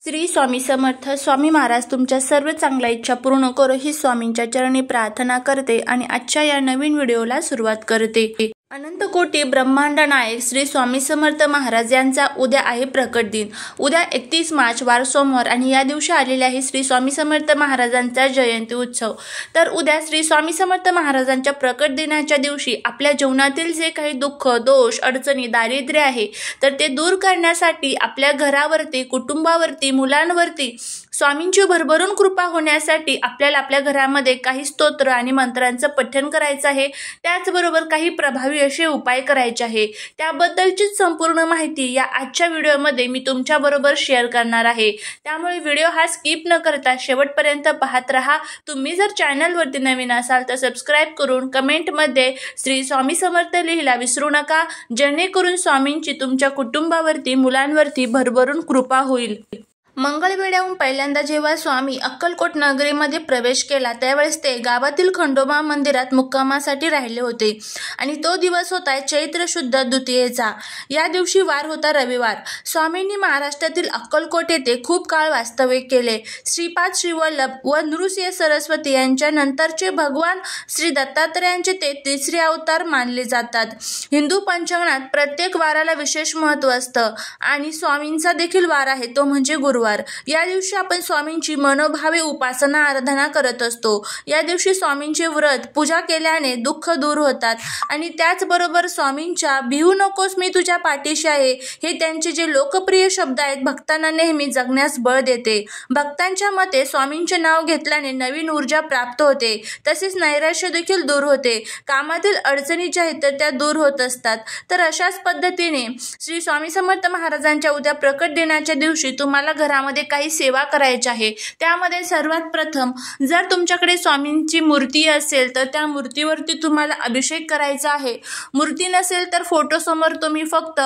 श्री स्वामी समर्थ. स्वामी महाराज तुमच्या सर्व चांगल्या इच्छा पूर्ण करो ही स्वामींच्या चरणी प्रार्थना करते आणि आजच्या या नवीन व्हिडिओला सुरुवात करते. अनंत कोटी ब्रह्मांड नायक श्री स्वामी समर्थ महाराज यांचा उद्या आहे प्रकट दिन. उद्या 31 मार्च वार सोमवार आणि या दिवशी आलेले आहे श्री स्वामी समर्थ महाराजांचा जयंती उत्सव. तर उद्या श्री स्वामी समर्थ महाराजांच्या प्रकट दिनाच्या दिवशी आपल्या जीवनातील जे काही दुःख, दोष, अडचणी, दारिद्र्य आहे तर ते दूर करण्यासाठी आपल्या घरावरती, कुटुंबावरती, मुलांवरती स्वामींची भरभरून कृपा होण्यासाठी आपल्याला आपल्या घरामध्ये काही स्तोत्र आणि मंत्रांचं पठण करायचं आहे. त्याचबरोबर काही प्रभावी असे उपाय करायचे आहे. त्याबद्दलची संपूर्ण माहिती या आजच्या व्हिडिओमध्ये मी तुमच्याबरोबर शेअर करणार आहे. त्यामुळे व्हिडिओ हा स्किप न करता शेवटपर्यंत पाहत रहा. तुम्ही जर चॅनलवरती नवीन असाल तर सबस्क्राईब करून कमेंटमध्ये श्री स्वामी समर्थ लिहायला विसरू नका, जेणेकरून स्वामींची तुमच्या कुटुंबावरती, मुलांवरती भरभरून कृपा होईल. मंगळवेढ्याहून पहिल्यांदा जेव्हा स्वामी अक्कलकोट नगरीमध्ये प्रवेश केला त्यावेळेस ते गावातील खंडोबा मंदिरात मुक्कामासाठी राहिले होते आणि तो दिवस होता चैत्र शुद्ध द्वितीयेचा. या दिवशी वार होता रविवार. स्वामींनी महाराष्ट्रातील अक्कलकोट येथे खूप काळ वास्तव्य केले. श्रीपाद श्रीवल्लभ व नृसिंह सरस्वती यांच्या नंतरचे भगवान श्री दत्तात्रयांचे ते तिसरे अवतार मानले जातात. हिंदू पंचांगात प्रत्येक वाराला विशेष महत्त्व असतं आणि स्वामींचा देखील वार आहे तो म्हणजे गुरुवार. या दिवशी आपण स्वामींची मनोभावे उपासना आराधना करत असतो. या दिवशी स्वामींचे व्रत, पूजा केल्याने दुःख दूर होतात आणि त्याचबरोबर स्वामींच्या भिवू नकोस मी तुझ्या पाठीशी आहे हे त्यांचे जे लोकप्रिय शब्द आहेत भक्तांना नेहमी जगण्यास बळ देते. भक्तांच्या मते स्वामींचे नाव घेतल्याने नवीन ऊर्जा प्राप्त होते, तसेच नैराश्य देखील दूर होते. कामातील अडचणी ज्या आहेत तर त्या दूर होत असतात. तर अशाच पद्धतीने श्री स्वामी समर्थ महाराजांच्या उद्या प्रकट दिनाच्या दिवशी तुम्हाला घरामध्ये काही सेवा करायची आहे. त्यामध्ये सर्वात प्रथम जर तुमच्याकडे स्वामींची मूर्ती असेल तर त्या मूर्तीवरती तुम्हाला अभिषेक करायचा आहे. मूर्ती नसेल तर फोटो समोर तुम्ही फक्त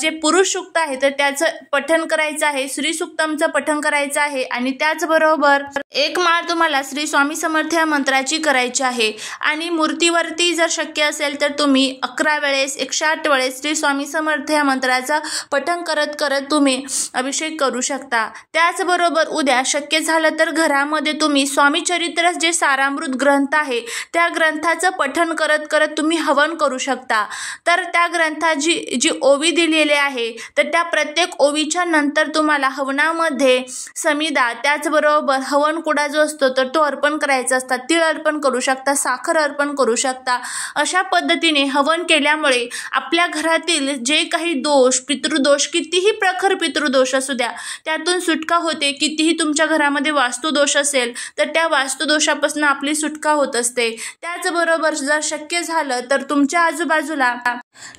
जे पुरुष सूक्त आहे तर त्याचं पठण करायचं आहे, श्री सूक्तमचं पठण करायचं आहे आणि त्याचबरोबर एक माळ तुम्हाला श्री स्वामी समर्थ या मंत्राची करायची आहे. आणि मूर्तीवरती जर शक्य असेल तर तुम्ही 11 वेळेस 108 वेळेस श्री स्वामी समर्थ या मंत्राचा पठण करत करत तुम्ही अभिषेक करू शकता. त्याचबरोबर उद्या शक्य झालं तर घरामध्ये तुम्ही स्वामी चरित्र जे सारामृत ग्रंथ आहे त्या ग्रंथाचं पठण करत करत तुम्ही हवन करू शकता. तर त्या ग्रंथाची जी ओवी दिलेली आहे तर त्या प्रत्येक ओवीच्या नंतर तुम्हाला हवनामध्ये समिधा, त्याचबरोबर हवन कुडा जो असतो तर तो अर्पण करायचा असतात. तीळ अर्पण करू शकता, साखर अर्पण करू शकता. अशा पद्धतीने हवन केल्यामुळे आपल्या घरातील जे काही दोष, पितृदोष, कितीही प्रखर पितृदोष असू द्या त्यातून सुटका होते. कितीही तुमच्या घरामध्ये वास्तुदोष असेल तर त्या वास्तुदोषापासून आपली सुटका होत असते. त्याचबरोबर जर शक्य झालं तर तुमच्या आजूबाजूला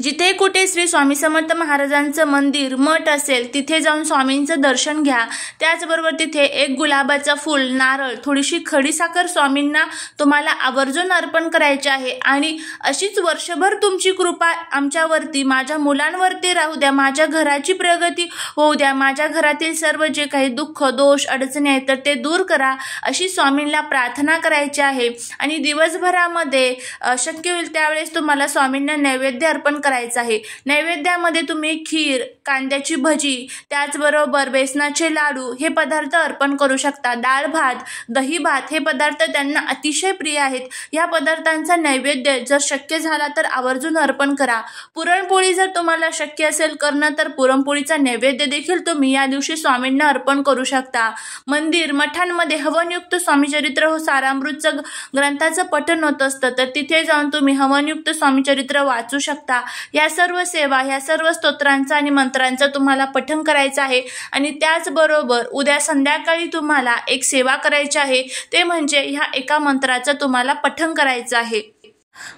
जिथे कुठे श्री स्वामी समर्थ महाराजांचं मंदिर, मठ असेल तिथे जाऊन स्वामींचं दर्शन घ्या. त्याचबरोबर तिथे एक गुलाबाचं फूल, नारळ, थोडीशी खडीसाखर स्वामींना तुम्हाला आवर्जून अर्पण करायचे आहे. आणि अशीच वर्षभर तुमची कृपा आमच्यावरती, माझ्या मुलांवरती राहू द्या, माझ्या घराची प्रगती होऊ द्या, माझ्या घरातील सर्व जे काही दुःख, दोष, अडचणी आहेत तर ते दूर करा अशी स्वामींना प्रार्थना करायची आहे. आणि दिवसभरामध्ये शक्य होईल त्यावेळेस तुम्हाला स्वामींना नैवेद्य अर्पण करायचं आहे. नैवेद्यामध्ये तुम्ही खीर, कांद्याची भजी, त्याचबरोबर बेसनाचे लाडू हे पदार्थ अर्पण करू शकता. डाळ भात, दही भात हे पदार्थ त्यांना अतिशय प्रिय आहेत. या पदार्थांचा नैवेद्य जर शक्य झाला तर आवर्जून अर्पण करा. पुरणपोळी जर तुम्हाला शक्य असेल करणं तर पुरणपोळीचा नैवेद्य देखील तुम्ही या दिवशी स्वामींना अर्पण करू शकता. मंदिर, मठांमध्ये हवनयुक्त स्वामीचरित्र हो सारामृतचं ग्रंथाचं पठण होत असतं तर तिथे जाऊन तुम्ही हवनयुक्त स्वामीचरित्र वाचू शकता. या सर्व सेवा, या सर्व स्तोत्रांचा आणि मंत्रांचं तुम्हाला पठण करायचं आहे. आणि त्याचबरोबर उद्या संध्याकाळी तुम्हाला एक सेवा करायची आहे, ते म्हणजे ह्या एका मंत्राचं तुम्हाला पठण करायचं आहे.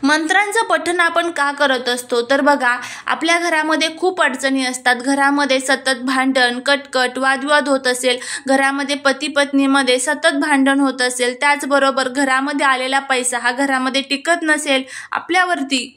मंत्रांचं पठण आपण का करत असतो तर बघा, आपल्या घरामध्ये खूप अडचणी असतात. घरामध्ये सतत भांडण, कटकट, वादविवाद होत असेल, घरामध्ये पती पत्नीमध्ये सतत भांडण होत असेल, त्याचबरोबर घरामध्ये आलेला पैसा हा घरामध्ये टिकत नसेल, आपल्यावरती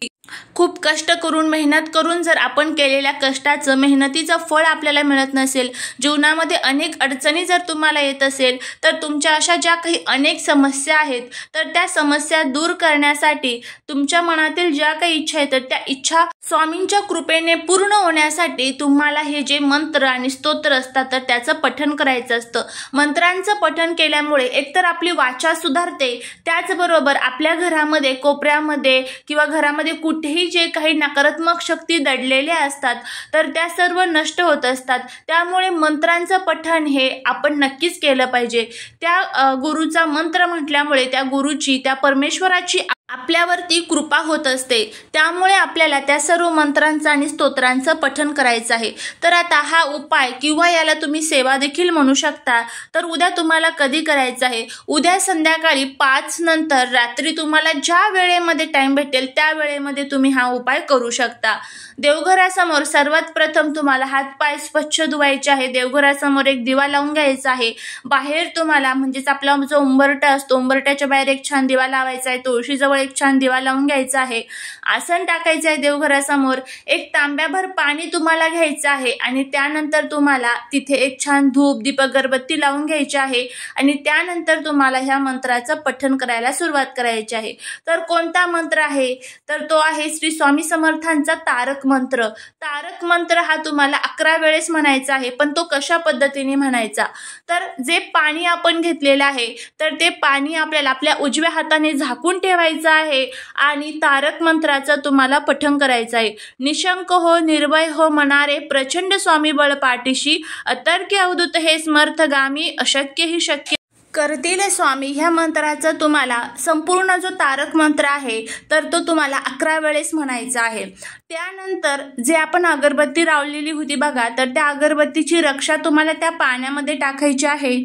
खूप कष्ट करून मेहनत करून जर आपण केलेल्या कष्टाचं मेहनतीचं फळ आपल्याला मिळत नसेल, जीवनामध्ये अनेक अडचणी जर तुम्हाला येत असेल, तर तुमच्या अशा ज्या काही अनेक समस्या आहेत तर त्या समस्या दूर करण्यासाठी तुमच्या मनातील ज्या काही इच्छा आहेत तर त्या इच्छा स्वामींच्या कृपेने पूर्ण होण्यासाठी तुम्हाला हे जे मंत्र आणि स्तोत्र असतात तर त्याचं पठण करायचं असतं। मंत्रांचं पठण केल्यामुळे एकतर आपली वाचा सुधारते, त्याचबरोबर आपल्या घरामध्ये कोपऱ्यामध्ये किंवा घरामध्ये कुठेही जे काही नकारात्मक शक्ती दडलेल्या असतात तर त्या सर्व नष्ट होत असतात। त्यामुळे मंत्रांचं पठण हे आपण नक्कीच केलं पाहिजे। त्या गुरुचा मंत्र म्हटल्यामुळे त्या गुरुची, त्या परमेश्वराची आपल्यावरती कृपा होत असते, त्यामुळे आपल्याला त्या सर्व मंत्रांचं आणि स्तोत्रांचं पठण करायचं आहे। तर आता हा उपाय किंवा याला तुम्ही सेवा देखील म्हणू शकता। तर उद्या तुम्हाला कधी करायचं आहे? उद्या संध्याकाळी 5 नंतर रात्री तुम्हाला ज्या वेळेमध्ये टाइम भेटेल त्या वेळेमध्ये तुम्ही हा उपाय करू शकता। देवघरासमोर सर्वात प्रथम तुम्हाला हातपाय स्वच्छ धुवायचे आहे। देवघरासमोर एक दिवा लावून घ्यायचा आहे। बाहेर तुम्हाला म्हणजेच आपला जो उंबरटा असतो, उंबरट्याच्या बाहेर एक छान दिवा लावायचा आहे। तुळशीजवळ एक छान दिवा लावून घ्यायचा आहे। आसन टाकायचं आहे देवघरासमोर। एक तांब्याभर पाणी तुम्हाला घ्यायचं आहे आणि त्यानंतर तुम्हाला तिथे एक छान धूप दीप अगरबत्ती लावून घ्यायची आहे आणि त्यानंतर तुम्हाला ह्या मंत्राचं पठण करायला सुरुवात करायची आहे। तर कोणता मंत्र आहे? तर तो आहे श्री स्वामी समर्थांचा तारक मंत्र। तारक मंत्र हा तुम्हाला 11 वेळेस म्हणायचा आहे, पण तो कशा पद्धतीने म्हणायचा? तर जे पाणी आपण घेतलेलं आहे तर ते पाणी आपल्याला आपल्या उजव्या हाताने झाकून ठेवायचं आहे आणि तारक मंत्राचं तुम्हाला पठण करायचं आहे। निशंक हो निर्भय हो मनारे प्रचंड स्वामी बळ पाठीशी, अतर्क्य अवधूत हे समर्थगामी, अशक्य ही शक्य करतील स्वामी। ह्या मंत्राचा तुम्हाला संपूर्ण जो तारक मंत्र आहे तर तो तुम्हाला 11 वेळेस म्हणायचा आहे। त्यानंतर जे आपण अगरबत्ती लावलेली होती बघा, तर त्या अगरबत्तीची रक्षा तुम्हाला त्या पाण्यामध्ये टाकायची आहे।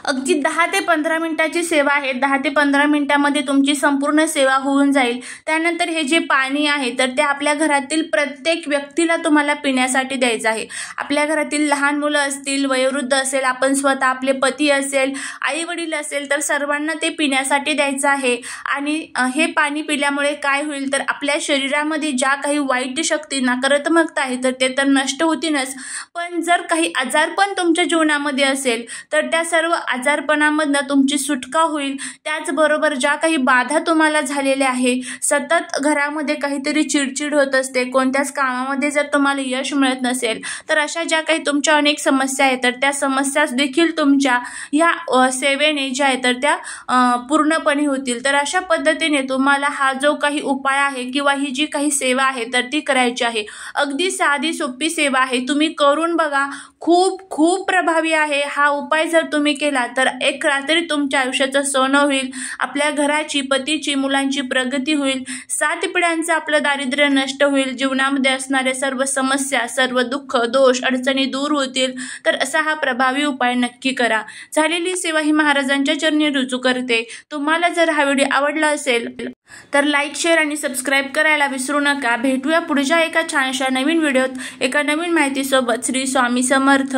अगदी 10 ते 15 मिनिटाची सेवा आहे। 10 ते 15 मिनिटांमध्ये तुमची संपूर्ण सेवा होऊन जाईल। त्यानंतर हे जे पाणी आहे तर ते आपल्या घरातील प्रत्येक व्यक्तीला तुम्हाला पिण्यासाठी द्यायचं आहे। आपल्या घरातील लहान मुलं असतील, वयोवृद्ध असेल, आपण स्वतः, आपले पती असेल, आई वडील असेल, तर सर्वांना ते पिण्यासाठी द्यायचं आहे। आणि हे पाणी पिल्यामुळे काय होईल तर आपल्या शरीरामध्ये ज्या काही वाईट शक्ती, नकारात्मकता आहे तर ते तर नष्ट होतीलच, पण जर काही आजारपण तुमच्या जीवनामध्ये असेल तर त्या सर्व आजारपणामधनं तुमची सुटका होईल। त्याचबरोबर ज्या काही बाधा तुम्हाला झालेल्या आहे, सतत घरामध्ये काहीतरी चिडचिड होत असते, कोणत्याच कामामध्ये जर तुम्हाला यश मिळत नसेल तर अशा ज्या काही तुमच्या अनेक समस्या आहेत तर त्या समस्या देखील तुमच्या ह्या सेवेने ज्या आहेत तर त्या पूर्णपणे होतील। तर अशा पद्धतीने तुम्हाला हा जो काही उपाय आहे किंवा ही जी काही सेवा आहे तर ती करायची आहे। अगदी साधी सोपी सेवा आहे, तुम्ही करून बघा, खूप खूप प्रभावी आहे। हा उपाय जर तुम्ही केला तर एक रात्री तुमच्या आयुष्याचं सोनं होईल, आपल्या घराची, पतीची, मुलांची प्रगती होईल, 7 पिढ्यांचं आपलं दारिद्र्य नष्ट होईल, जीवनामध्ये असणाऱ्या सर्व समस्या, सर्व दुःख, दोष, अडचणी दूर होतील। तर असा हा प्रभावी उपाय नक्की करा। झालेली सेवा ही महाराजांच्या चरणी रुजू करते। तुम्हाला जर हा व्हिडिओ आवडला असेल तर लाईक, शेअर आणि सबस्क्राईब करायला विसरू नका। भेटूया पुढच्या एका छानशा नवीन व्हिडिओत एका नवीन माहितीसोबत। श्री स्वामी समर्थ।